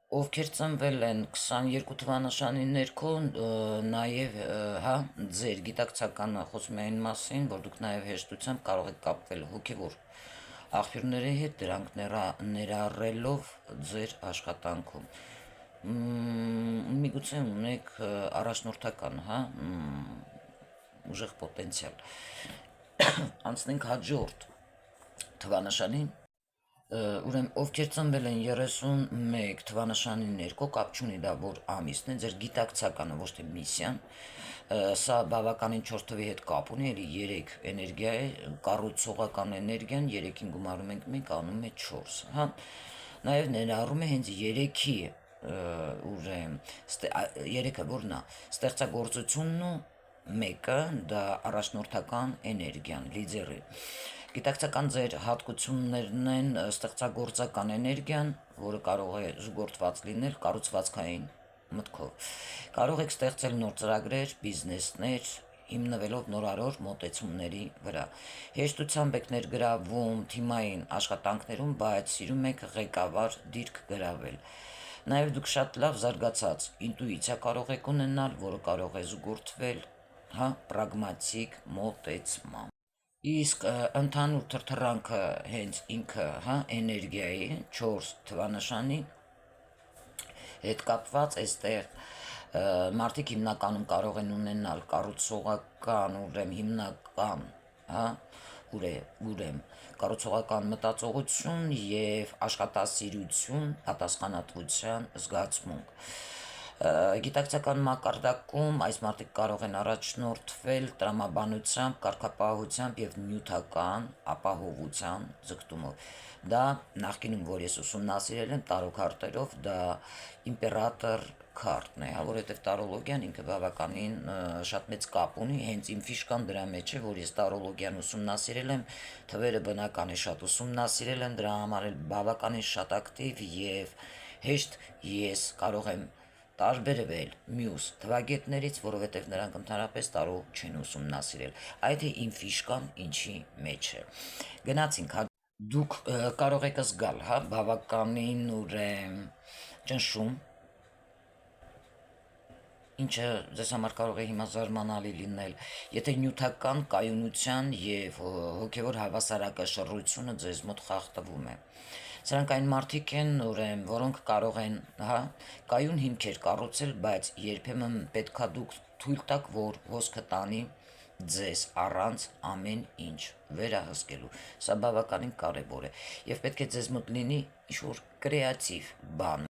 ովքեր ծնվել են 22 թվանշանի ներքո, նաև հա, ձեր գիտակցականը խոսում է այն մասին, որ դուք նաև հեշտությամբ կարող եք կապվել հոգևոր աղբյուրների հետ, դրանք ներառելով ձեր աշխատանքում։ Միգուցե ունեք առաջնորդական, հա, ուժեղ պոտենցիալ։ Անցնենք հաջորդ թվանշանին։ Ուրեմն ովքեր ծնվել են 31 թվանշանի ներքո, կապ չունի դա որ ամիսն է, ձեր գիտակցականը, ոչ թե միսիան, սա բավականին 4 թվի հետ կապ ունի, էլի 3 էներգիա է, կառուցողական էներգիան 3-ին գումարում ենք մենք, անում է 4, հա։ Նաև ներառում է հենց 3-ի ուրեմն 3-ը որն է, ստեղծագործությունն ու մեկը դա առաջնորդական էներգիան, լիդերը։ Գիտակցական ձեր հատկություններն են ստեղծագործական էներգիան, որը կարող է զուգորդված լինել կառուցվածքային մտքով։ Կարող եք ստեղծել նոր ծրագրեր, բիզնեսներ, հիմնվելով նորարար մոտեցումների վրա։ Հեշտությամբ եք ներգրավում թիմային աշխատանքներում, բայց սիրում եք ղեկավար դիրք գրավել։ Նաև դուք շատ լավ զարգացած ինտուիցիա կարող եք ունենալ, որը կարող է զուգորդվել, հա, պրագմատիկ մոտեցմամբ։ Իսկ ընդհանուր թրթռանքը հենց ինքը, հա, էներգիայի 4 թվանշանի հետ կապված այստեղ մարդիկ հիմնականում կարող են ունենալ կառուցողական, ուրեմն հիմնական, հա, ուրեմն կառուցողական մտածողություն եւ աշխատասիրություն, պատասխանատվության զգացմունք։ Գիտակցական մակարդակում այս մարդիկ կարող են առաջնորդվել տրամաբանությամբ, կարգապահությամբ եւ նյութական ապահովության ձգտումով։ Դա նախկինում, որ ես ուսումնասիրել եմ տարոքարտերով, դա իմպերատոր քարտն է, հա, որովհետև տարոլոգիան ինքը բավականին շատ մեծ կապ ունի, հենց իմ ֆիշկան դրա մեջ է, որ ես տարոլոգիան ուսումնասիրել եմ, թվերը բնական է շատ ուսումնասիրել եմ, դրա համար էլ բավականին շատ ակտիվ եւ հեշտ ես կարող եմ տարբերվել մյուս թվագետներից, որովհետև նրանք ընդհանրապես տարու չեն ուսումնասիրել։ Այդ է իմ ֆիշկան ինչի մեջ է։ Գնացինք, հա, դուք կարող եք զգալ, հա, բավականին ուրեմն ճնշում, ինչը ձեզ համար կարող է հիմա զարմանալի լինել, եթե նյութական կայունության եւ հոգեվոր հավասարակշռությունը ձեզ մոտ խախտվում է։ Սրանք այն մարդիկ են, ուրեմն, որոնք կարող են, հա, կայուն հիմքեր կառուցել, բայց երբեմն պետքա դուք թույլ տաք, որ ոսկը տանի ձեզ առանց ամեն ինչ վերահսկելու։ Սա բավականին կարևոր է եւ պետք է ձեզ մոտ լինի ինչ-որ կրեատիվ բան,